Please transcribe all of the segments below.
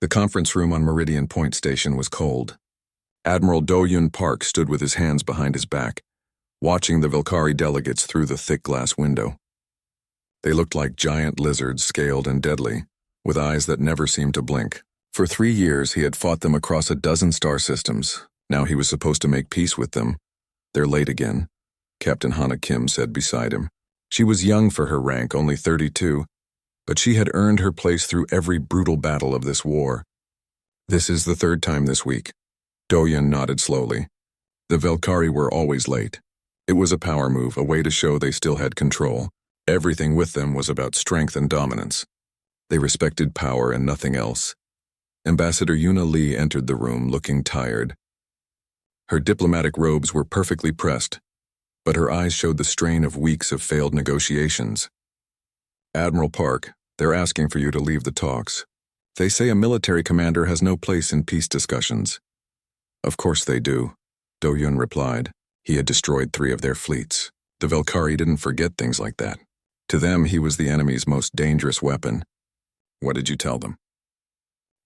The conference room on Meridian Point Station was cold. Admiral Do-Yun Park stood with his hands behind his back, watching the Velkari delegates through the thick glass window. They looked like giant lizards, scaled and deadly, with eyes that never seemed to blink. For 3 years he had fought them across a dozen star systems. Now he was supposed to make peace with them. "They're late again," Captain Hana Kim said beside him. She was young for her rank, only 32, but she had earned her place through every brutal battle of this war. "This is the 3rd time this week." Do-Yun nodded slowly. The Velkari were always late. It was a power move, a way to show they still had control. Everything with them was about strength and dominance. They respected power and nothing else. Ambassador Yuna Lee entered the room, looking tired. Her diplomatic robes were perfectly pressed, but her eyes showed the strain of weeks of failed negotiations. "Admiral Park, they're asking for you to leave the talks. They say a military commander has no place in peace discussions." "Of course they do," Do-Yun replied. He had destroyed 3 of their fleets. The Velkari didn't forget things like that. To them, he was the enemy's most dangerous weapon. "What did you tell them?"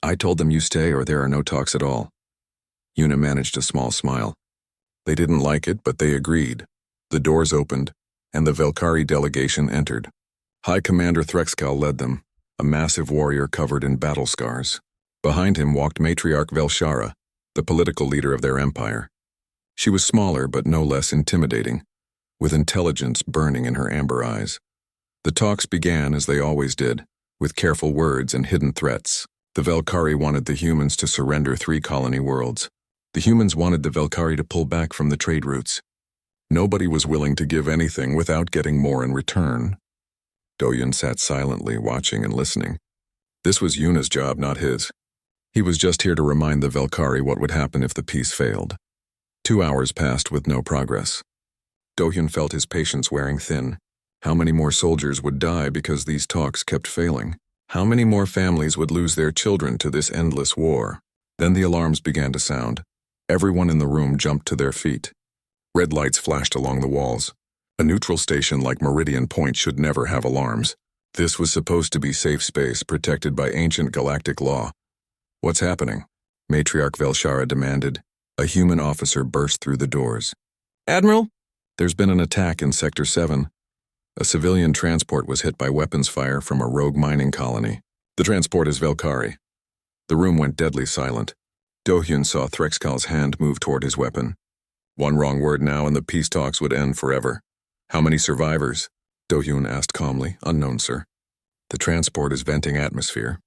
"I told them you stay or there are no talks at all." Yuna managed a small smile. They didn't like it, but they agreed. The doors opened, and the Velkari delegation entered. High Commander Threxkal led them, a massive warrior covered in battle scars. Behind him walked Matriarch Velshara, the political leader of their empire. She was smaller but no less intimidating, with intelligence burning in her amber eyes. The talks began as they always did, with careful words and hidden threats. The Velkari wanted the humans to surrender 3 colony worlds. The humans wanted the Velkari to pull back from the trade routes. Nobody was willing to give anything without getting more in return. Do-Yun sat silently, watching and listening. This was Yuna's job, not his. He was just here to remind the Velkari what would happen if the peace failed. 2 hours passed with no progress. Do-Yun felt his patience wearing thin. How many more soldiers would die because these talks kept failing? How many more families would lose their children to this endless war? Then the alarms began to sound. Everyone in the room jumped to their feet. Red lights flashed along the walls. A neutral station like Meridian Point should never have alarms. This was supposed to be safe space, protected by ancient galactic law. "What's happening?" Matriarch Velshara demanded. A human officer burst through the doors. "Admiral, there's been an attack in Sector 7. A civilian transport was hit by weapons fire from a rogue mining colony. The transport is Velkari." The room went deadly silent. Do-Yun saw Threxkal's hand move toward his weapon. One wrong word now and the peace talks would end forever. "How many survivors?" Do-Yun asked calmly. "Unknown, sir." "The transport is venting atmosphere.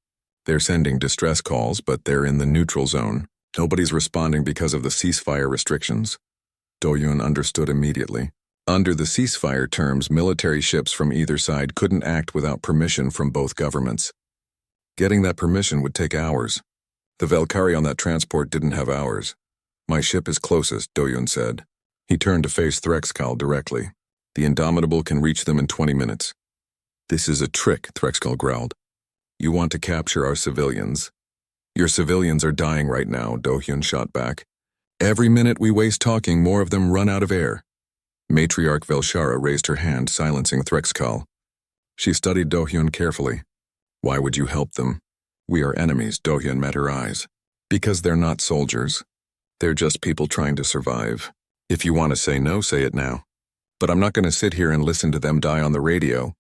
They're sending distress calls, but they're in the neutral zone. Nobody's responding because of the ceasefire restrictions." Do-Yun understood immediately. Under the ceasefire terms, military ships from either side couldn't act without permission from both governments. Getting that permission would take hours. The Velkari on that transport didn't have hours. "My ship is closest," Do-Yun said. He turned to face Threxkal directly. "The Indomitable can reach them in 20 minutes. "This is a trick," Threxkal growled. "You want to capture our civilians." "Your civilians are dying right now," Do-Yun shot back. "Every minute we waste talking, more of them run out of air." Matriarch Velshara raised her hand, silencing Threxkal. She studied Do-Yun carefully. "Why would you help them?" "We are enemies," Do-Yun met her eyes. "Because they're not soldiers. They're just people trying to survive. If you want to say no, say it now. But I'm not going to sit here and listen to them die on the radio."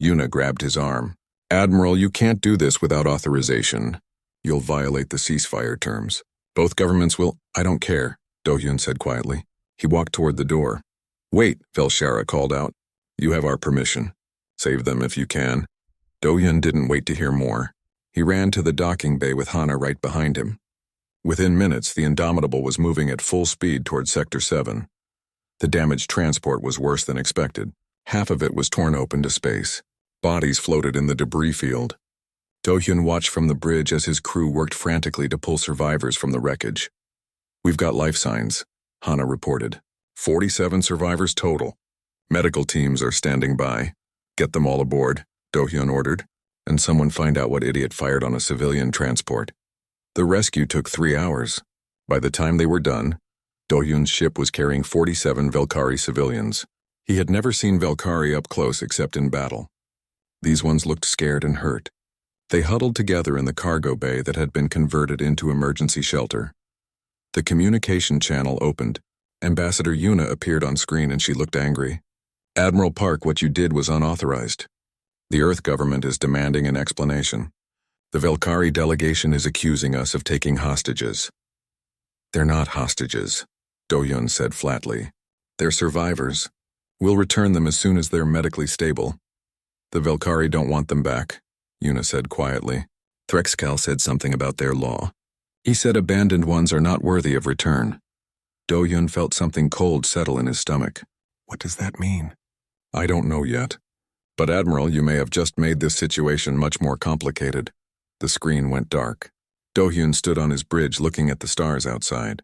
Yuna grabbed his arm. "Admiral, you can't do this without authorization. You'll violate the ceasefire terms. Both governments will—" "I don't care," Do-Yun said quietly. He walked toward the door. "Wait," Velshara called out. "You have our permission. Save them if you can." Do-Yun didn't wait to hear more. He ran to the docking bay with Hana right behind him. Within minutes, the Indomitable was moving at full speed toward Sector 7. The damaged transport was worse than expected. Half of it was torn open to space. Bodies floated in the debris field. Do-Yun watched from the bridge as his crew worked frantically to pull survivors from the wreckage. "We've got life signs," Hana reported. 47 survivors total. Medical teams are standing by. "Get them all aboard," Do-Yun ordered, "and someone find out what idiot fired on a civilian transport." The rescue took 3 hours. By the time they were done, Do-Yun's ship was carrying 47 Velkari civilians. He had never seen Velkari up close except in battle. These ones looked scared and hurt. They huddled together in the cargo bay that had been converted into emergency shelter. The communication channel opened. Ambassador Yuna appeared on screen and she looked angry. Admiral Park, what you did was unauthorized. The Earth government is demanding an explanation. The Velkari delegation is accusing us of taking hostages. They're not hostages, Do-Yun said flatly. They're survivors. We'll return them as soon as they're medically stable. The Velkari don't want them back, Yuna said quietly. Threxcal said something about their law. He said abandoned ones are not worthy of return. Do-Yun felt something cold settle in his stomach. What does that mean? I don't know yet. But Admiral, you may have just made this situation much more complicated. The screen went dark. Do-Hyun stood on his bridge looking at the stars outside.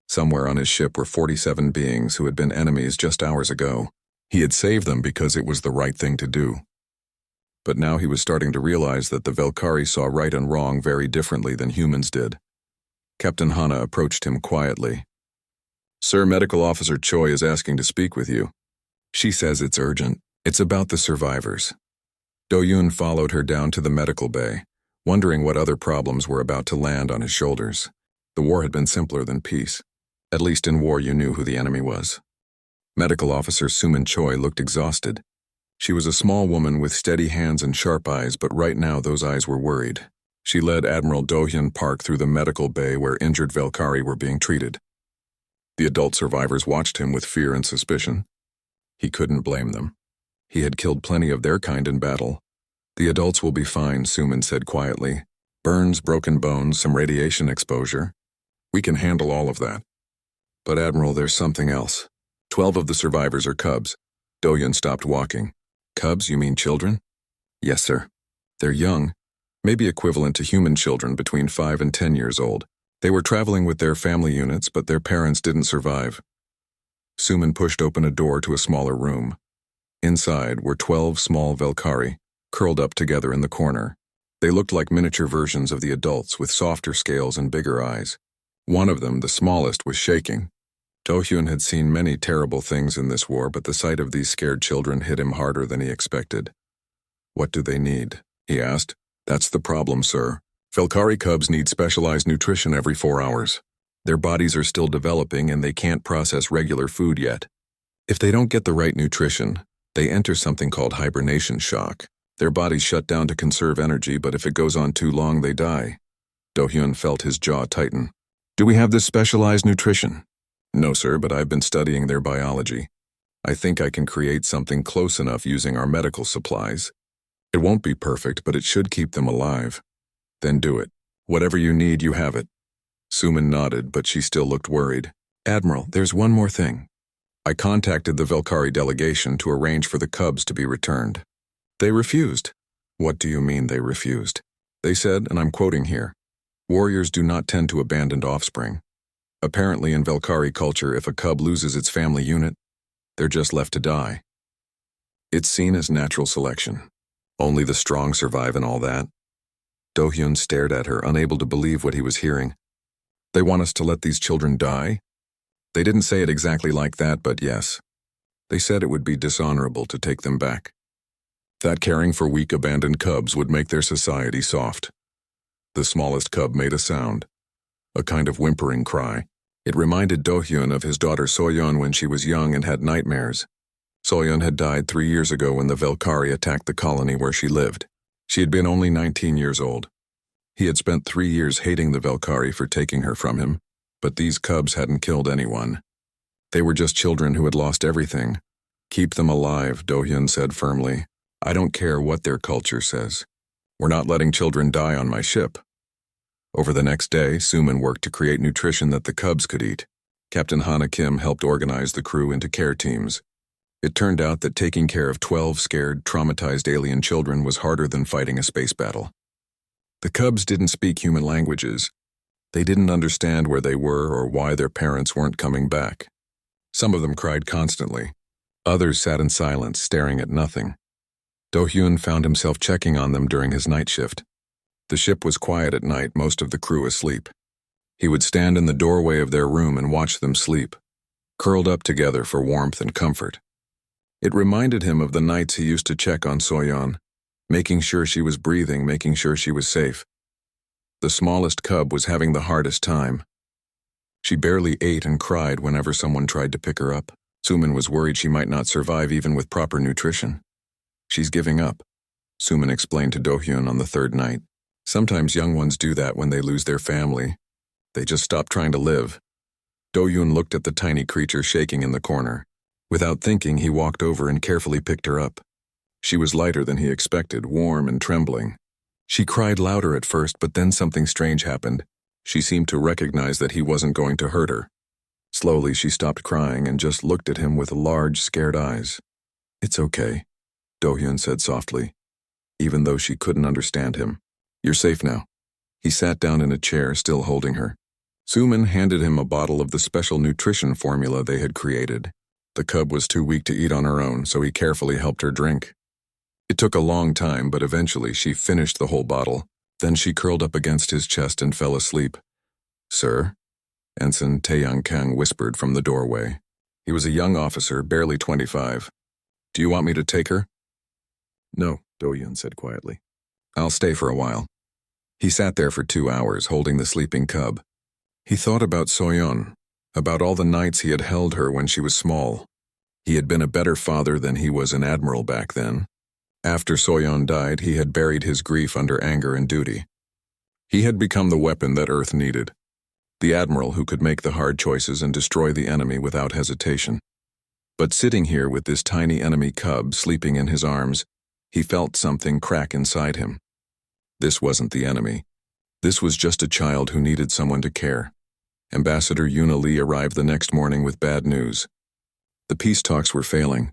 Somewhere on his ship were 47 beings who had been enemies just hours ago. He had saved them because it was the right thing to do. But now he was starting to realize that the Velkari saw right and wrong very differently than humans did. Captain Hana approached him quietly. Sir, Medical Officer Choi is asking to speak with you. She says it's urgent. It's about the survivors. Do-Yun followed her down to the medical bay, wondering what other problems were about to land on his shoulders. The war had been simpler than peace. At least in war you knew who the enemy was. Medical Officer Suman Choi looked exhausted. She was a small woman with steady hands and sharp eyes, but right now those eyes were worried. She led Admiral Do-Hyun Park through the medical bay where injured Velkari were being treated. The adult survivors watched him with fear and suspicion. He couldn't blame them. He had killed plenty of their kind in battle. The adults will be fine, Suman said quietly. Burns, broken bones, some radiation exposure. We can handle all of that. But Admiral, there's something else. 12 of the survivors are cubs. Do-Hyun stopped walking. Cubs, you mean children? Yes, sir. They're young, maybe equivalent to human children between 5 and 10 years old. They were traveling with their family units, but their parents didn't survive. Suman pushed open a door to a smaller room. Inside were 12 small Velkari, curled up together in the corner. They looked like miniature versions of the adults with softer scales and bigger eyes. One of them, the smallest, was shaking. Do-Hyun had seen many terrible things in this war, but the sight of these scared children hit him harder than he expected. What do they need? He asked. That's the problem, sir. Velkari cubs need specialized nutrition every 4 hours. Their bodies are still developing and they can't process regular food yet. If they don't get the right nutrition, they enter something called hibernation shock. Their bodies shut down to conserve energy, but if it goes on too long, they die. Do-Hyun felt his jaw tighten. Do we have this specialized nutrition? No, sir, but I've been studying their biology. I think I can create something close enough using our medical supplies. It won't be perfect, but it should keep them alive. Then do it. Whatever you need, you have it. Suman nodded, but she still looked worried. Admiral, there's one more thing. I contacted the Velkari delegation to arrange for the cubs to be returned. They refused. What do you mean they refused? They said, and I'm quoting here, warriors do not tend to abandon offspring. Apparently in Velkari culture, if a cub loses its family unit, they're just left to die. It's seen as natural selection. Only the strong survive and all that. Do-Hyun stared at her, unable to believe what he was hearing. They want us to let these children die? They didn't say it exactly like that, but yes. They said it would be dishonorable to take them back. That caring for weak abandoned cubs would make their society soft. The smallest cub made a sound, a kind of whimpering cry. It reminded Do-Hyun of his daughter Soyeon when she was young and had nightmares. Soyeon had died 3 years ago when the Velkari attacked the colony where she lived. She had been only 19 years old. He had spent 3 years hating the Velkari for taking her from him, but these cubs hadn't killed anyone. They were just children who had lost everything. Keep them alive, Do-Hyun said firmly. I don't care what their culture says. We're not letting children die on my ship. Over the next day, Suman worked to create nutrition that the cubs could eat. Captain Hana Kim helped organize the crew into care teams. It turned out that taking care of 12 scared, traumatized alien children was harder than fighting a space battle. The cubs didn't speak human languages. They didn't understand where they were or why their parents weren't coming back. Some of them cried constantly. Others sat in silence, staring at nothing. Do-Hyun found himself checking on them during his night shift. The ship was quiet at night, most of the crew asleep. He would stand in the doorway of their room and watch them sleep, curled up together for warmth and comfort. It reminded him of the nights he used to check on Soyeon. making sure she was breathing, making sure she was safe. The smallest cub was having the hardest time. She barely ate and cried whenever someone tried to pick her up. Suman was worried she might not survive even with proper nutrition. She's giving up, Suman explained to Do-hyun on the third night. Sometimes young ones do that when they lose their family. They just stop trying to live. Do-hyun looked at the tiny creature shaking in the corner. Without thinking, he walked over and carefully picked her up. She was lighter than he expected, warm and trembling. She cried louder at first, but then something strange happened. She seemed to recognize that he wasn't going to hurt her. Slowly, she stopped crying and just looked at him with large, scared eyes. "It's okay," Do-hyun said softly, even though she couldn't understand him. "You're safe now." He sat down in a chair, still holding her. Suman handed him a bottle of the special nutrition formula they had created. The cub was too weak to eat on her own, so he carefully helped her drink. It took a long time, but eventually she finished the whole bottle. Then she curled up against his chest and fell asleep. "Sir?" Ensign Taeyang-kang whispered from the doorway. He was a young officer, barely 25. "Do you want me to take her?" "No," Do-hyun said quietly. "I'll stay for a while." He sat there for 2 hours, holding the sleeping cub. He thought about So-yeon, about all the nights he had held her when she was small. He had been a better father than he was an admiral back then. After So-yeon died, he had buried his grief under anger and duty. He had become the weapon that Earth needed. The admiral who could make the hard choices and destroy the enemy without hesitation. But sitting here with this tiny enemy cub sleeping in his arms, he felt something crack inside him. This wasn't the enemy. This was just a child who needed someone to care. Ambassador Yoona Lee arrived the next morning with bad news. The peace talks were failing.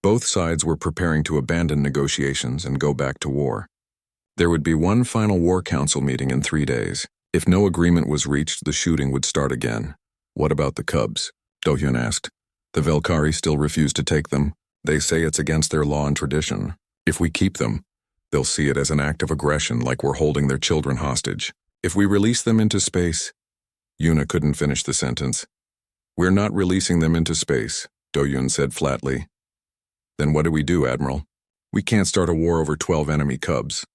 Both sides were preparing to abandon negotiations and go back to war. There would be one final war council meeting in 3 days. If no agreement was reached, the shooting would start again. "What about the cubs?" Do-hyun asked. "The Velkari still refuse to take them. They say it's against their law and tradition. If we keep them, they'll see it as an act of aggression, like we're holding their children hostage. If we release them into space..." Yoona couldn't finish the sentence. "We're not releasing them into space," Do-hyun said flatly. "Then what do we do, Admiral? We can't start a war over 12 enemy cubs."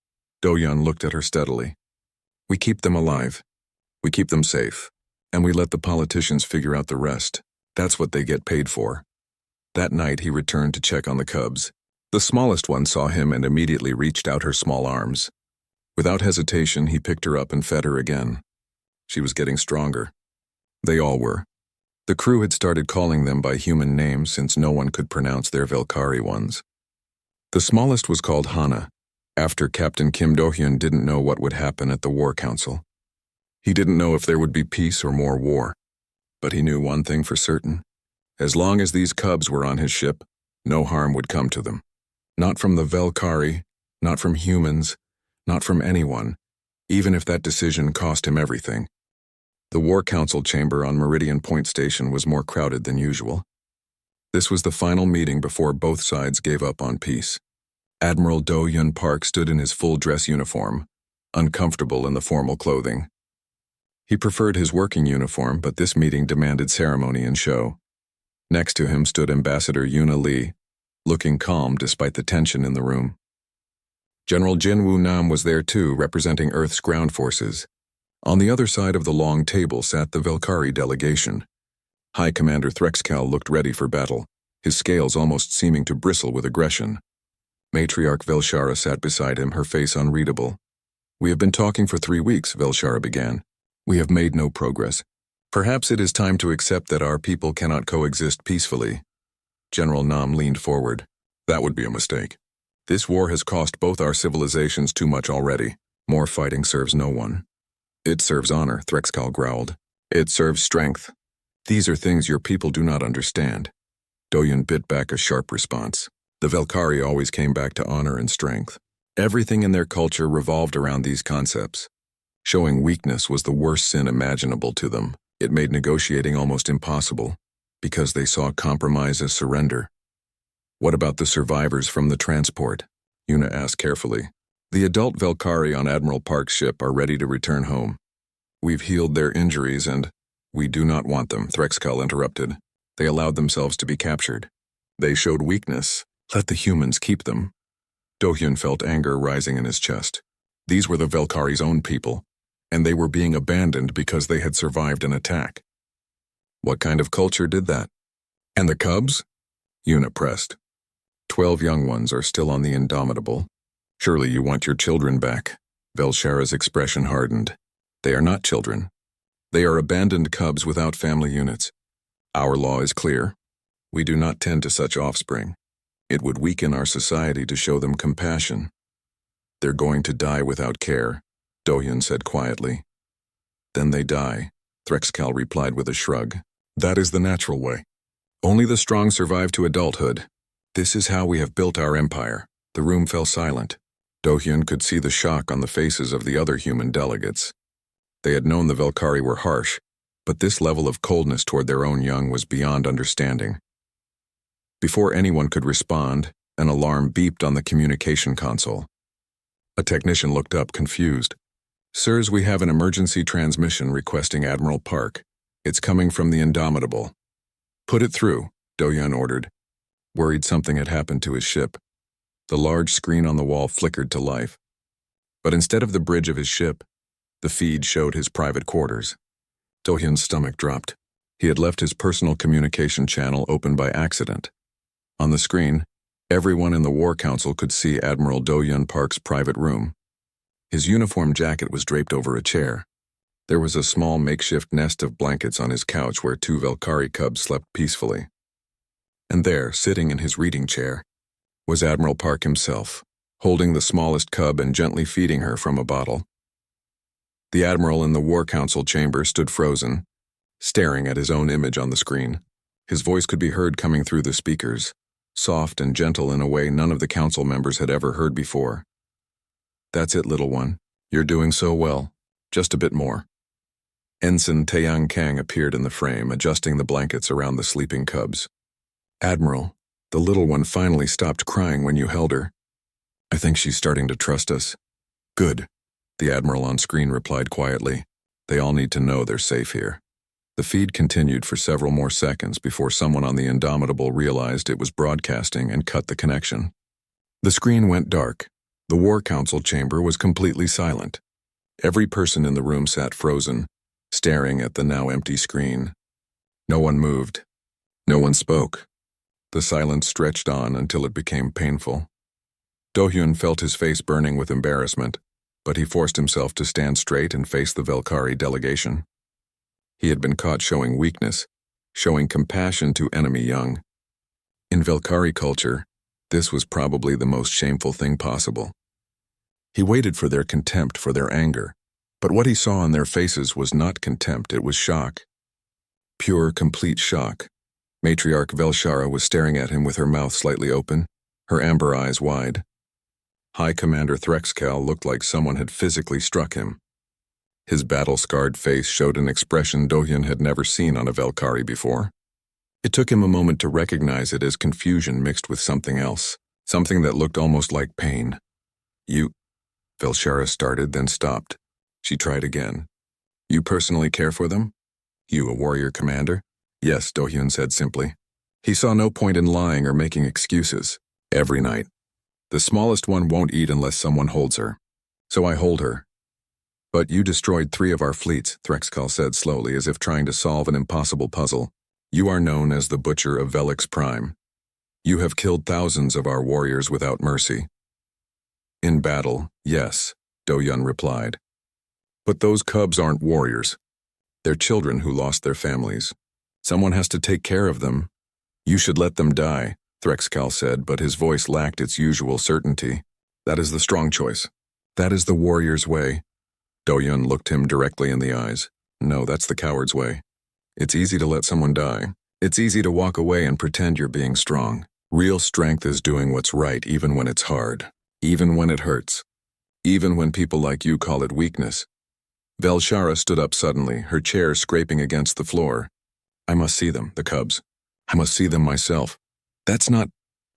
Do-hyun looked at her steadily. "We keep them alive. We keep them safe. And we let the politicians figure out the rest. That's what they get paid for." That night he returned to check on the cubs. The smallest one saw him and immediately reached out her small arms. Without hesitation, he picked her up and fed her again. She was getting stronger. They all were. The crew had started calling them by human names since no one could pronounce their Velkari ones. The smallest was called Hana, after Captain Kim Do-hyun didn't know what would happen at the War Council. He didn't know if there would be peace or more war. But he knew one thing for certain. As long as these cubs were on his ship, no harm would come to them. Not from the Velkari, not from humans, not from anyone, even if that decision cost him everything. The War Council chamber on Meridian Point Station was more crowded than usual. This was the final meeting before both sides gave up on peace. Admiral Do-hyun Park stood in his full dress uniform, uncomfortable in the formal clothing. He preferred his working uniform, but this meeting demanded ceremony and show. Next to him stood Ambassador Yoona Lee, looking calm despite the tension in the room. General Jin Woo-nam was there too, representing Earth's ground forces. On the other side of the long table sat the Velkari delegation. High Commander Threxcal looked ready for battle, his scales almost seeming to bristle with aggression. Matriarch Velshara sat beside him, her face unreadable. "We have been talking for 3 weeks," Velshara began. "We have made no progress. Perhaps it is time to accept that our people cannot coexist peacefully." General Nam leaned forward. "That would be a mistake. This war has cost both our civilizations too much already. More fighting serves no one." "It serves honor," Threxcal growled. "It serves strength. These are things your people do not understand." Do-hyun bit back a sharp response. The Velkari always came back to honor and strength. Everything in their culture revolved around these concepts. Showing weakness was the worst sin imaginable to them. It made negotiating almost impossible, because they saw compromise as surrender. "What about the survivors from the transport?" Yoona asked carefully. "The adult Velkari on Admiral Park's ship are ready to return home. We've healed their injuries and..." "We do not want them," Threxcal interrupted. "They allowed themselves to be captured. They showed weakness. Let the humans keep them." Dohyun felt anger rising in his chest. These were the Velkari's own people, and they were being abandoned because they had survived an attack. What kind of culture did that? And the cubs? Yuna pressed. 12 young ones are still on the Indomitable. Surely you want your children back. Velshara's expression hardened. They are not children. They are abandoned cubs without family units. Our law is clear. We do not tend to such offspring. It would weaken our society to show them compassion. They're going to die without care, Dohyun said quietly. Then they die, Threxcal replied with a shrug. That is the natural way. Only the strong survive to adulthood. This is how we have built our empire. The room fell silent. Dohyun could see the shock on the faces of the other human delegates. They had known the Velkari were harsh, but this level of coldness toward their own young was beyond understanding. Before anyone could respond, an alarm beeped on the communication console. A technician looked up, confused. Sirs, we have an emergency transmission requesting Admiral Park. It's coming from the Indomitable. Put it through, Dohyun ordered, worried something had happened to his ship. The large screen on the wall flickered to life. But instead of the bridge of his ship, the feed showed his private quarters. Dohyun's stomach dropped. He had left his personal communication channel open by accident. On the screen, everyone in the War Council could see Admiral Dohyun Park's private room. His uniform jacket was draped over a chair. There was a small makeshift nest of blankets on his couch where 2 Velkari cubs slept peacefully. And there, sitting in his reading chair, was Admiral Park himself, holding the smallest cub and gently feeding her from a bottle. The Admiral in the War Council chamber stood frozen, staring at his own image on the screen. His voice could be heard coming through the speakers, soft and gentle in a way none of the council members had ever heard before. That's it, little one. You're doing so well. Just a bit more. Ensign Taeyang Kang appeared in the frame, adjusting the blankets around the sleeping cubs. Admiral, the little one finally stopped crying when you held her. I think she's starting to trust us. Good, the Admiral on screen replied quietly. They all need to know they're safe here. The feed continued for several more seconds before someone on the Indomitable realized it was broadcasting and cut the connection. The screen went dark. The War Council chamber was completely silent. Every person in the room sat frozen, staring at the now empty screen. No one moved. No one spoke. The silence stretched on until it became painful. Dohyun felt his face burning with embarrassment, but he forced himself to stand straight and face the Velkari delegation. He had been caught showing weakness, showing compassion to enemy young. In Velkari culture, this was probably the most shameful thing possible. He waited for their contempt, for their anger, but what he saw on their faces was not contempt, it was shock. Pure, complete shock. Matriarch Velshara was staring at him with her mouth slightly open, her amber eyes wide. High Commander Threxcal looked like someone had physically struck him. His battle-scarred face showed an expression Dohyun had never seen on a Velkari before. It took him a moment to recognize it as confusion mixed with something else, something that looked almost like pain. You... Velshara started, then stopped. She tried again. You personally care for them? You, a warrior commander? Yes, Dohyun said simply. He saw no point in lying or making excuses. Every night. The smallest one won't eat unless someone holds her. So I hold her. But you destroyed 3 of our fleets, Threxcal said slowly, as if trying to solve an impossible puzzle. You are known as the Butcher of Velix Prime. You have killed thousands of our warriors without mercy. In battle, yes, Dohyun replied. But those cubs aren't warriors. They're children who lost their families. Someone has to take care of them. You should let them die, Threxcal said, but his voice lacked its usual certainty. That is the strong choice. That is the warrior's way. Dohyun looked him directly in the eyes. No, that's the coward's way. It's easy to let someone die. It's easy to walk away and pretend you're being strong. Real strength is doing what's right even when it's hard. Even when it hurts. Even when people like you call it weakness. Velshara stood up suddenly, her chair scraping against the floor. I must see them, the cubs. I must see them myself. That's not...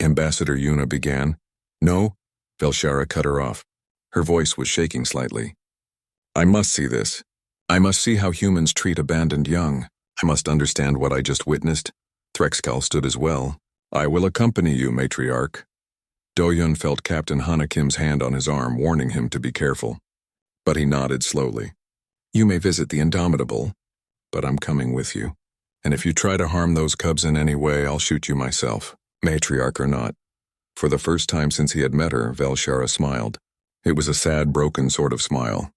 Ambassador Yuna began. No, Velshara cut her off. Her voice was shaking slightly. I must see this. I must see how humans treat abandoned young. I must understand what I just witnessed. Threxcal stood as well. I will accompany you, matriarch. Do-yun felt Captain Hana Kim's hand on his arm, warning him to be careful. But he nodded slowly. You may visit the Indomitable, but I'm coming with you. And if you try to harm those cubs in any way, I'll shoot you myself, matriarch or not. For the first time since he had met her, Velshara smiled. It was a sad, broken sort of smile.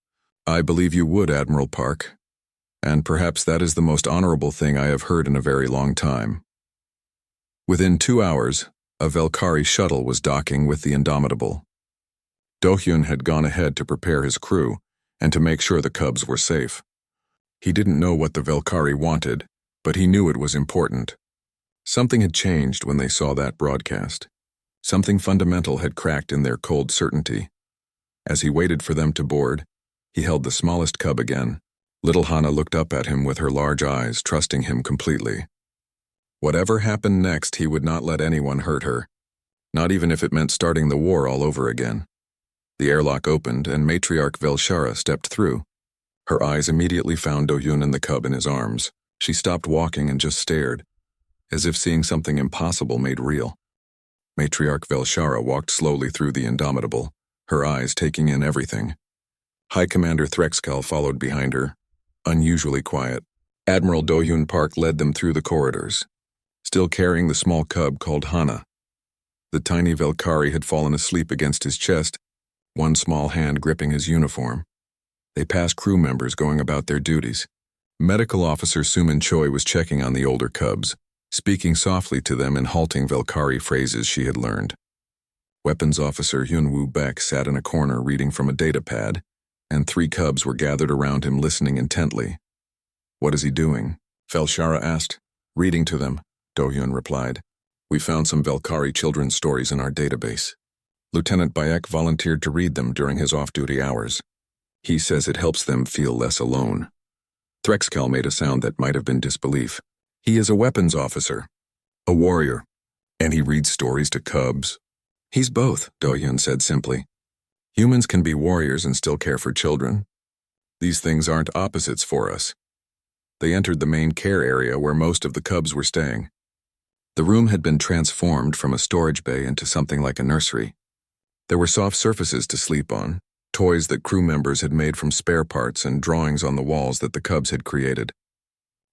I believe you would, Admiral Park. And perhaps that is the most honorable thing I have heard in a very long time. Within 2 hours, a Velkari shuttle was docking with the Indomitable. Do-hyun had gone ahead to prepare his crew and to make sure the cubs were safe. He didn't know what the Velkari wanted, but he knew it was important. Something had changed when they saw that broadcast. Something fundamental had cracked in their cold certainty. As he waited for them to board, he held the smallest cub again. Little Hana looked up at him with her large eyes, trusting him completely. Whatever happened next, he would not let anyone hurt her, not even if it meant starting the war all over again. The airlock opened, and Matriarch Velshara stepped through. Her eyes immediately found Do-hyun and the cub in his arms. She stopped walking and just stared, as if seeing something impossible made real. Matriarch Velshara walked slowly through the Indomitable, her eyes taking in everything. High Commander Threxkal followed behind her, unusually quiet. Admiral Do-hyun Park led them through the corridors, still carrying the small cub called Hana. The tiny Velkari had fallen asleep against his chest, one small hand gripping his uniform. They passed crew members going about their duties. Medical Officer Suman Choi was checking on the older cubs, speaking softly to them in halting Velkari phrases she had learned. Weapons Officer Hyun-woo Baek sat in a corner reading from a data pad, and 3 cubs were gathered around him listening intently. What is he doing? Velshara asked. Reading to them, Do-hyun replied. We found some Velkari children's stories in our database. Lieutenant Baek volunteered to read them during his off-duty hours. He says it helps them feel less alone. Threxkal made a sound that might have been disbelief. He is a weapons officer, a warrior, and he reads stories to cubs. He's both, Do-hyun said simply. Humans can be warriors and still care for children. These things aren't opposites for us. They entered the main care area where most of the cubs were staying. The room had been transformed from a storage bay into something like a nursery. There were soft surfaces to sleep on, toys that crew members had made from spare parts, and drawings on the walls that the cubs had created.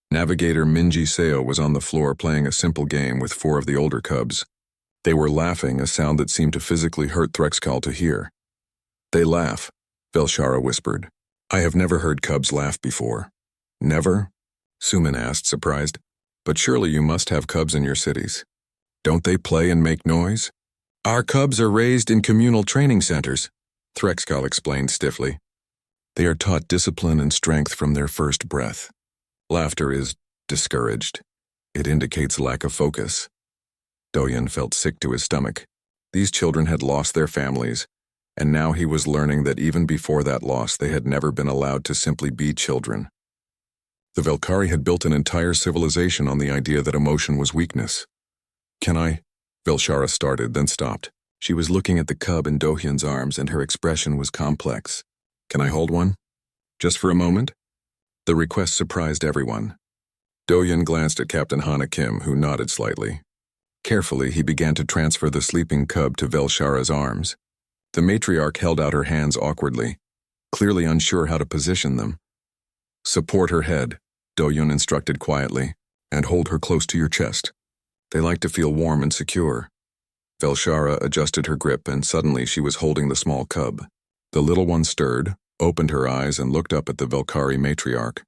Navigator Minji Seo was on the floor playing a simple game with 4 of the older cubs. They were laughing, a sound that seemed to physically hurt Threxkal to hear. They laugh, Velshara whispered. I have never heard cubs laugh before. Never? Suman asked, surprised. But surely you must have cubs in your cities. Don't they play and make noise? Our cubs are raised in communal training centers, Threxkal explained stiffly. They are taught discipline and strength from their first breath. Laughter is discouraged. It indicates lack of focus. Do-hyun felt sick to his stomach. These children had lost their families, and now he was learning that even before that loss they had never been allowed to simply be children. The Velkari had built an entire civilization on the idea that emotion was weakness. Can I? Velshara started, then stopped. She was looking at the cub in Do-hyun's arms, and her expression was complex. Can I hold one? Just for a moment? The request surprised everyone. Do-hyun glanced at Captain Hana Kim, who nodded slightly. Carefully, he began to transfer the sleeping cub to Velshara's arms. The matriarch held out her hands awkwardly, clearly unsure how to position them. Support her head, Do-hyun instructed quietly, and hold her close to your chest. They like to feel warm and secure. Velshara adjusted her grip, and suddenly she was holding the small cub. The little one stirred, opened her eyes, and looked up at the Velkari matriarch.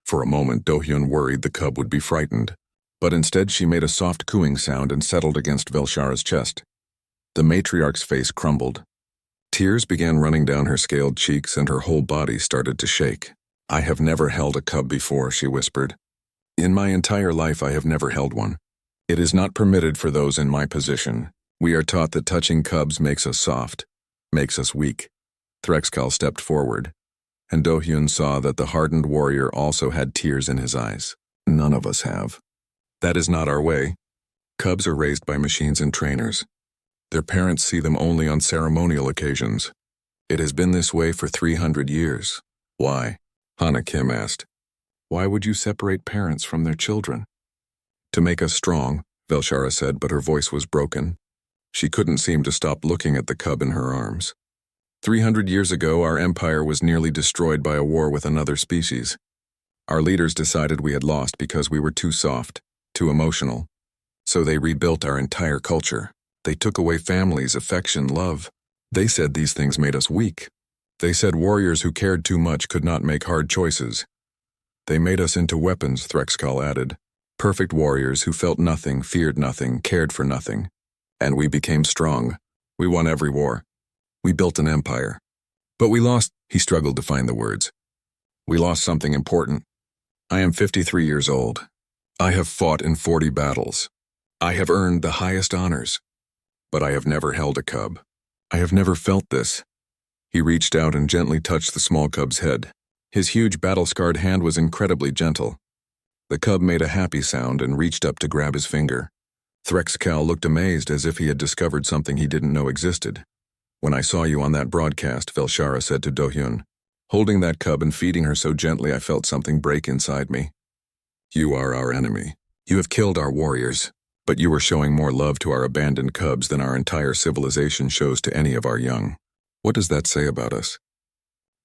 For a moment, Do-hyun worried the cub would be frightened, but instead she made a soft cooing sound and settled against Velshara's chest. The matriarch's face crumbled. Tears began running down her scaled cheeks, and her whole body started to shake. I have never held a cub before, she whispered. In my entire life, I have never held one. It is not permitted for those in my position. We are taught that touching cubs makes us soft, makes us weak. Threxkal stepped forward, and Do-hyun saw that the hardened warrior also had tears in his eyes. None of us have. That is not our way. Cubs are raised by machines and trainers. Their parents see them only on ceremonial occasions. It has been this way for 300 years. Why? Hana Kim asked. Why would you separate parents from their children? To make us strong, Velshara said, but her voice was broken. She couldn't seem to stop looking at the cub in her arms. 300 years ago, our empire was nearly destroyed by a war with another species. Our leaders decided we had lost because we were too soft, too emotional. So they rebuilt our entire culture. They took away families, affection, love. They said these things made us weak. They said warriors who cared too much could not make hard choices. They made us into weapons, TruceHFY added. Perfect warriors who felt nothing, feared nothing, cared for nothing. And we became strong. We won every war. We built an empire. But we lost, he struggled to find the words. We lost something important. I am 53 years old. I have fought in 40 battles. I have earned the highest honors. But I have never held a cub. I have never felt this. He reached out and gently touched the small cub's head. His huge battle-scarred hand was incredibly gentle. The cub made a happy sound and reached up to grab his finger. TruceHFY looked amazed as if he had discovered something he didn't know existed. When I saw you on that broadcast, Velshara said to Do-hyun. Holding that cub and feeding her so gently, I felt something break inside me. You are our enemy. You have killed our warriors, but you are showing more love to our abandoned cubs than our entire civilization shows to any of our young. What does that say about us?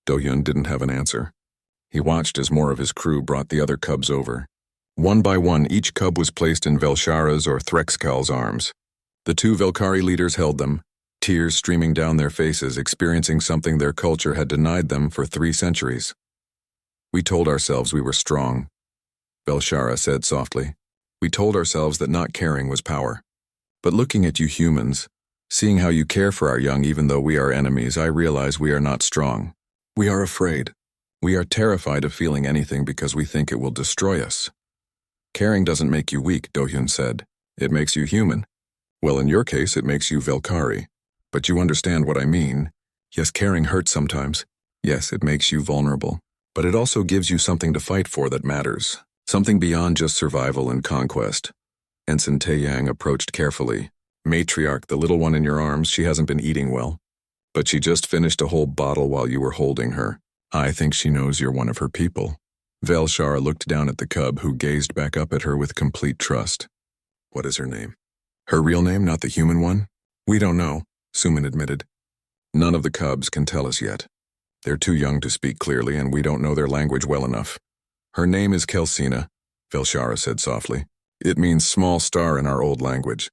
Do-hyun didn't have an answer. He watched as more of his crew brought the other cubs over. One by one, each cub was placed in Velshara's or TruceHFY's arms. The two Velkhari leaders held them, tears streaming down their faces, experiencing something their culture had denied them for 3 centuries. We told ourselves we were strong, Velshara said softly. We told ourselves that not caring was power. But looking at you humans, seeing how you care for our young even though we are enemies, I realize we are not strong. We are afraid. We are terrified of feeling anything because we think it will destroy us. Caring doesn't make you weak, Do-hyun said. It makes you human. Well, in your case, it makes you Velkhari. But you understand what I mean. Yes, caring hurts sometimes. Yes, it makes you vulnerable. But it also gives you something to fight for that matters. Something beyond just survival and conquest. Ensign Taeyang approached carefully. Matriarch, the little one in your arms, she hasn't been eating well. But she just finished a whole bottle while you were holding her. I think she knows you're one of her people. Velshara looked down at the cub, who gazed back up at her with complete trust. What is her name? Her real name, not the human one? We don't know, Suman admitted. None of the cubs can tell us yet. They're too young to speak clearly, and we don't know their language well enough. Her name is Kelsina, Velshara said softly. It means small star in our old language.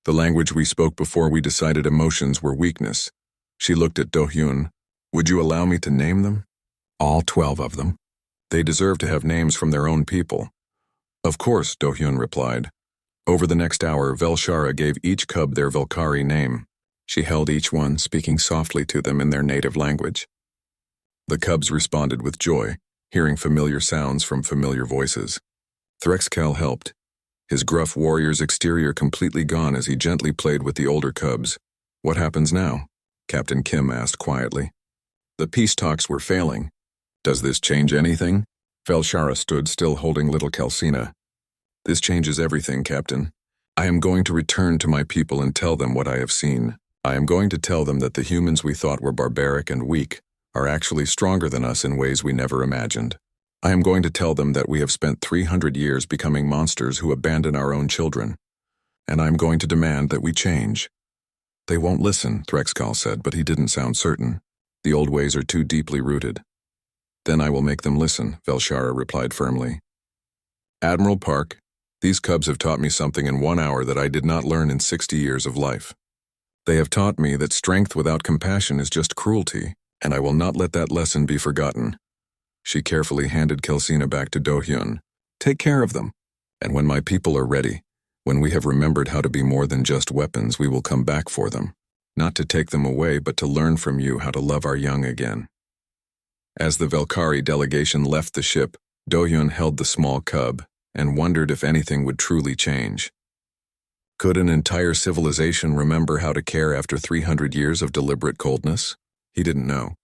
The language we spoke before we decided emotions were weakness. She looked at Do-hyun. Would you allow me to name them? All 12 of them. They deserve to have names from their own people. Of course, Do-hyun replied. Over the next hour, Velshara gave each cub their Velkhari name. She held each one, speaking softly to them in their native language. The cubs responded with joy, hearing familiar sounds from familiar voices. TruceHFY helped, his gruff warrior's exterior completely gone as he gently played with the older cubs. What happens now? Captain Kim asked quietly. The peace talks were failing. Does this change anything? Velshara stood still holding little Kelsina. This changes everything, Captain. I am going to return to my people and tell them what I have seen. I am going to tell them that the humans we thought were barbaric and weak are actually stronger than us in ways we never imagined. I am going to tell them that we have spent 300 years becoming monsters who abandon our own children. And I am going to demand that we change. They won't listen, TruceHFY said, but he didn't sound certain. The old ways are too deeply rooted. Then I will make them listen, Velshara replied firmly. Admiral Park, these cubs have taught me something in 1 hour that I did not learn in 60 years of life. They have taught me that strength without compassion is just cruelty, and I will not let that lesson be forgotten. She carefully handed Kelsina back to Do-hyun. Take care of them, and when my people are ready, when we have remembered how to be more than just weapons, we will come back for them, not to take them away, but to learn from you how to love our young again. As the Velkhari delegation left the ship, Do-hyun held the small cub and wondered if anything would truly change. Could an entire civilization remember how to care after 300 years of deliberate coldness? He didn't know.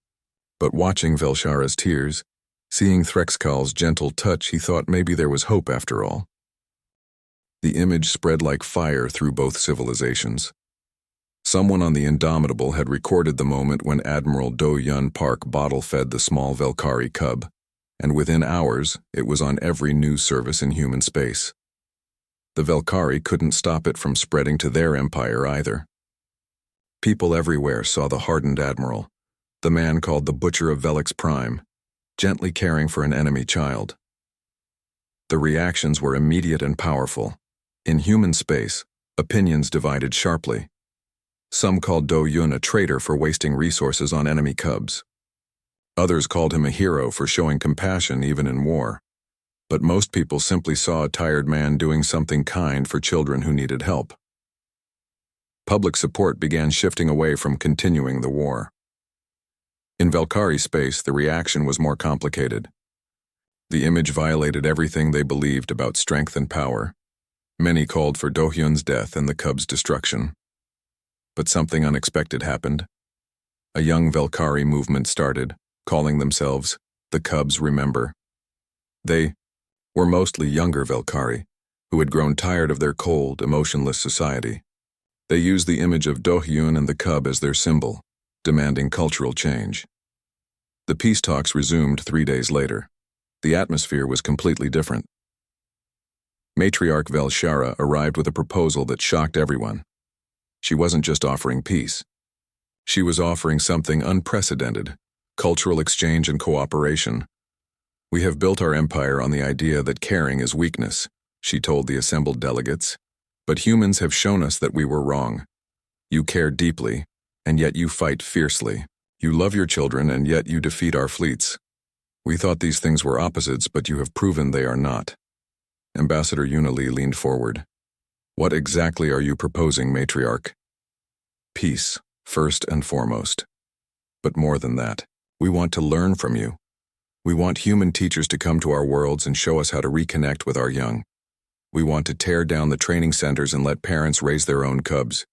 But watching Velshara's tears, seeing TruceHFY's gentle touch, he thought maybe there was hope after all. The image spread like fire through both civilizations. Someone on the Indomitable had recorded the moment when Admiral Do-hyun Park bottle-fed the small Velkhari cub, and within hours, it was on every news service in human space. The Velkhari couldn't stop it from spreading to their empire either. People everywhere saw the hardened Admiral, the man called the Butcher of Velix Prime, gently caring for an enemy child. The reactions were immediate and powerful. In human space, opinions divided sharply. Some called Do Yun a traitor for wasting resources on enemy cubs. Others called him a hero for showing compassion even in war. But most people simply saw a tired man doing something kind for children who needed help. Public support began shifting away from continuing the war. In Valkyrie space, the reaction was more complicated. The image violated everything they believed about strength and power. Many called for Do Hyun's death and the cub's destruction. But something unexpected happened. A young Valkyrie movement started, calling themselves the Cubs Remember. They were mostly younger Valkyrie, who had grown tired of their cold, emotionless society. They used the image of Do Hyun and the cub as their symbol, demanding cultural change. The peace talks resumed 3 days later. The atmosphere was completely different. Matriarch Velshara arrived with a proposal that shocked everyone. She wasn't just offering peace. She was offering something unprecedented: cultural exchange and cooperation. "We have built our empire on the idea that caring is weakness," she told the assembled delegates. "But humans have shown us that we were wrong. You care deeply, and yet you fight fiercely. You love your children, and yet you defeat our fleets. We thought these things were opposites, but you have proven they are not." Ambassador Yunali leaned forward. "What exactly are you proposing, Matriarch?" "Peace, first and foremost. But more than that, we want to learn from you. We want human teachers to come to our worlds and show us how to reconnect with our young. We want to tear down the training centers and let parents raise their own cubs.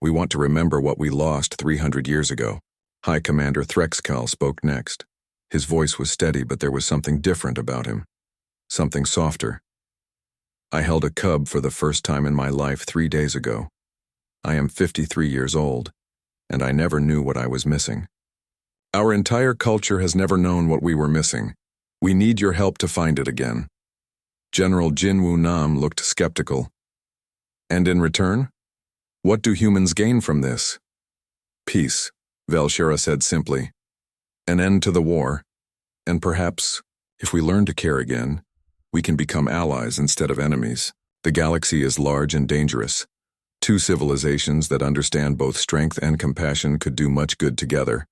We want to remember what we lost 300 years ago." High Commander Threxkal spoke next. His voice was steady, but there was something different about him. Something softer. "I held a cub for the first time in my life 3 days ago. I am 53 years old, and I never knew what I was missing. Our entire culture has never known what we were missing. We need your help to find it again." General Jin Woo Nam looked skeptical. "And in return? What do humans gain from this?" "Peace," Velshara said simply. "An end to the war. And perhaps, if we learn to care again, we can become allies instead of enemies. The galaxy is large and dangerous. 2 civilizations that understand both strength and compassion could do much good together.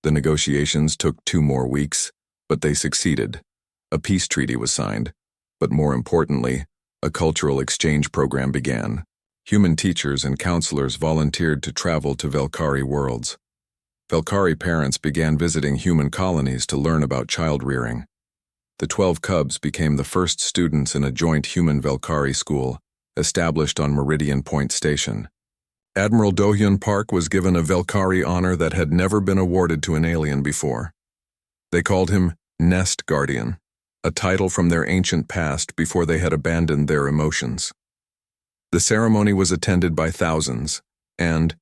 The negotiations took 2 more weeks, but they succeeded. A peace treaty was signed, but more importantly, a cultural exchange program began. Human teachers and counselors volunteered to travel to Valkyrie worlds. Valkyrie parents began visiting human colonies to learn about child rearing. The 12 cubs became the first students in a joint human Valkyrie school, established on Meridian Point Station. Admiral Do Hyun Park was given a Valkyrie honor that had never been awarded to an alien before. They called him Nest Guardian, a title from their ancient past before they had abandoned their emotions. The ceremony was attended by thousands, and,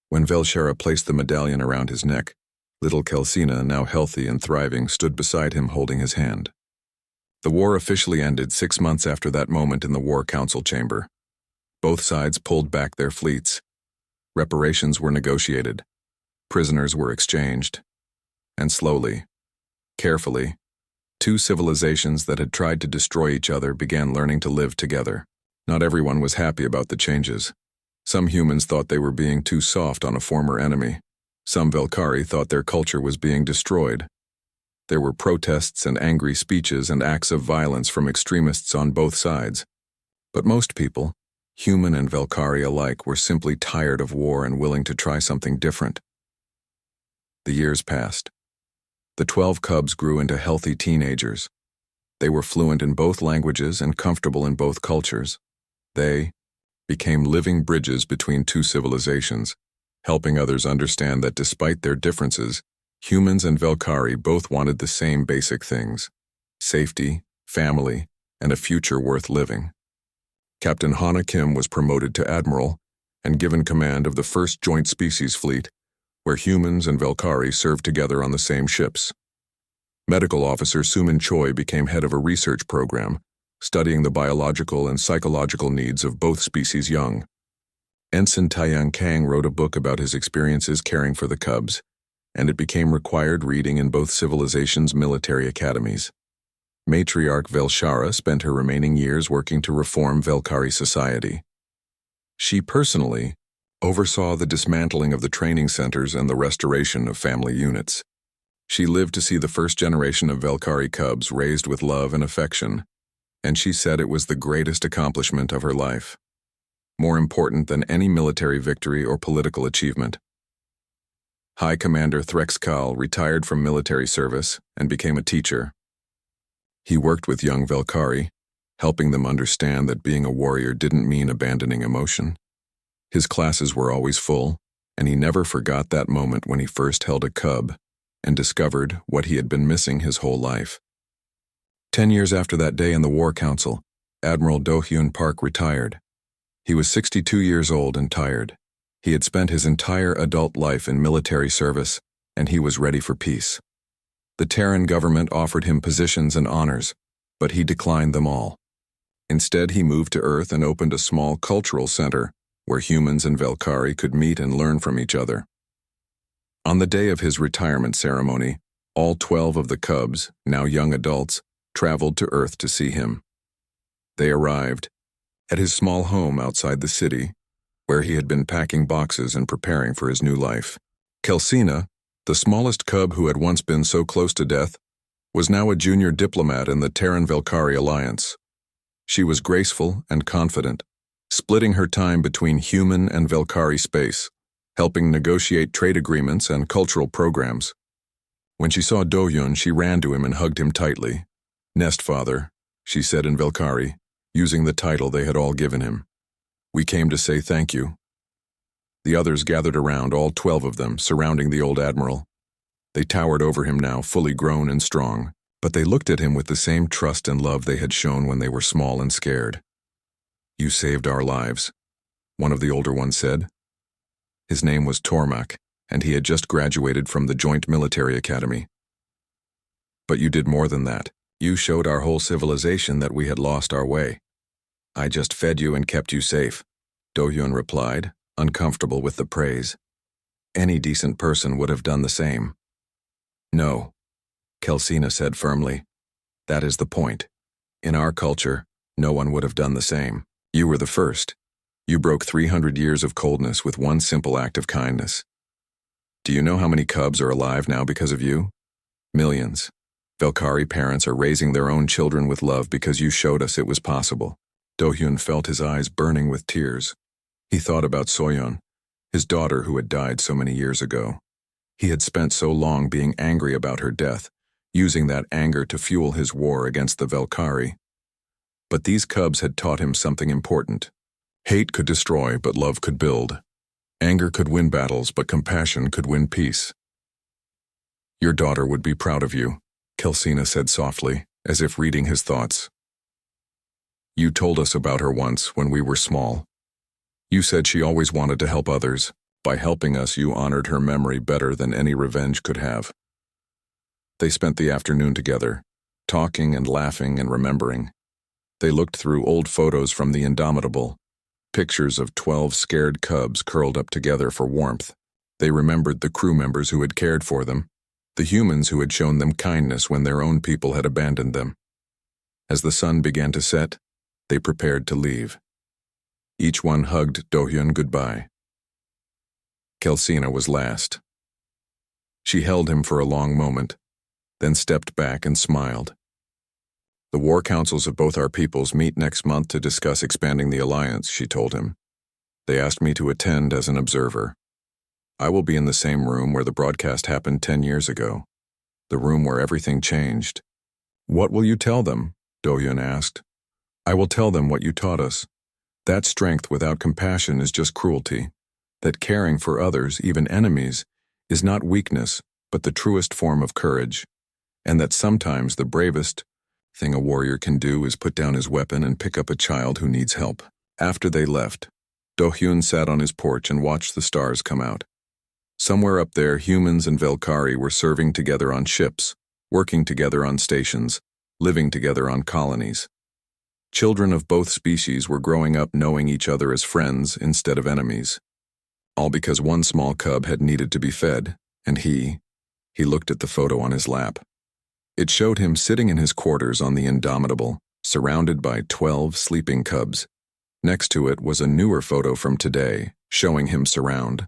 when Velshara placed the medallion around his neck, little Kelsina, now healthy and thriving, stood beside him holding his hand. The war officially ended 6 months after that moment in the War Council chamber. Both sides pulled back their fleets. Reparations were negotiated. Prisoners were exchanged. And slowly, carefully, 2 civilizations that had tried to destroy each other began learning to live together. Not everyone was happy about the changes. Some humans thought they were being too soft on a former enemy. Some Valkyrie thought their culture was being destroyed. There were protests and angry speeches and acts of violence from extremists on both sides. But most people, human and Valkyrie alike, were simply tired of war and willing to try something different. The years passed. The 12 cubs grew into healthy teenagers. They were fluent in both languages and comfortable in both cultures. They became living bridges between 2 civilizations, helping others understand that despite their differences, humans and Valkyrie both wanted the same basic things: safety, family, and a future worth living. Captain Hana Kim was promoted to Admiral and given command of the 1st Joint Species Fleet, where humans and Valkyrie served together on the same ships. Medical Officer Sumin Choi became head of a research program, studying the biological and psychological needs of both species' young. Ensign Taiyang Kang wrote a book about his experiences caring for the cubs, and it became required reading in both civilizations' military academies. Matriarch Velshara spent her remaining years working to reform Velkari society. She personally oversaw the dismantling of the training centers and the restoration of family units. She lived to see the first generation of Velkari cubs raised with love and affection, and she said it was the greatest accomplishment of her life, more important than any military victory or political achievement. High Commander Threxkal retired from military service and became a teacher. He worked with young Velkari, helping them understand that being a warrior didn't mean abandoning emotion. His classes were always full, and he never forgot that moment when he first held a cub and discovered what he had been missing his whole life. 10 years after that day in the War Council, Admiral Do-hyun Park retired. He was 62 years old and tired. He had spent his entire adult life in military service, and he was ready for peace. The Terran government offered him positions and honors, but he declined them all. Instead, he moved to Earth and opened a small cultural center where humans and Velkari could meet and learn from each other. On the day of his retirement ceremony, all 12 of the cubs, now young adults, traveled to Earth to see him. They arrived at his small home outside the city, where he had been packing boxes and preparing for his new life. Kelsina, the smallest cub who had once been so close to death, was now a junior diplomat in the Terran-Velkari alliance. She was graceful and confident, splitting her time between human and Velkari space, helping negotiate trade agreements and cultural programs. When she saw Do-hyun, she ran to him and hugged him tightly. "Nest Father," she said in Velkari, using the title they had all given him. "We came to say thank you." The others gathered around, all 12 of them, surrounding the old Admiral. They towered over him now, fully grown and strong, but they looked at him with the same trust and love they had shown when they were small and scared. "You saved our lives," one of the older ones said. His name was Tormak, and he had just graduated from the Joint Military Academy. "But you did more than that. You showed our whole civilization that we had lost our way." "I just fed you and kept you safe," Do-hyun replied, uncomfortable with the praise. "Any decent person would have done the same." "No," Kelsina said firmly. "That is the point. In our culture, no one would have done the same. You were the first. You broke 300 years of coldness with one simple act of kindness. Do you know how many cubs are alive now because of you? Millions. Velkari parents are raising their own children with love because you showed us it was possible." Do-hyun felt his eyes burning with tears. He thought about Soyeon, his daughter who had died so many years ago. He had spent so long being angry about her death, using that anger to fuel his war against the Velkari. But these cubs had taught him something important. Hate could destroy, but love could build. Anger could win battles, but compassion could win peace. "Your daughter would be proud of you," Kelsina said softly, as if reading his thoughts. "You told us about her once when we were small. You said she always wanted to help others. By helping us, you honored her memory better than any revenge could have." They spent the afternoon together, talking and laughing and remembering. They looked through old photos from the Indomitable, pictures of 12 scared cubs curled up together for warmth. They remembered the crew members who had cared for them, the humans who had shown them kindness when their own people had abandoned them. As the sun began to set, they prepared to leave. Each one hugged Do-hyun goodbye. Kelsina was last. She held him for a long moment, then stepped back and smiled. "The war councils of both our peoples meet next month to discuss expanding the alliance," she told him. "They asked me to attend as an observer. I will be in the same room where the broadcast happened 10 years ago, the room where everything changed." "What will you tell them?" Do-hyun asked. "I will tell them what you taught us. That strength without compassion is just cruelty. That caring for others, even enemies, is not weakness, but the truest form of courage. And that sometimes the bravest thing a warrior can do is put down his weapon and pick up a child who needs help." After they left, Do-hyun sat on his porch and watched the stars come out. Somewhere up there, humans and Velkari were serving together on ships, working together on stations, living together on colonies. Children of both species were growing up knowing each other as friends instead of enemies. All because one small cub had needed to be fed, and he looked at the photo on his lap. It showed him sitting in his quarters on the Indomitable, surrounded by 12 sleeping cubs. Next to it was a newer photo from today, showing him surround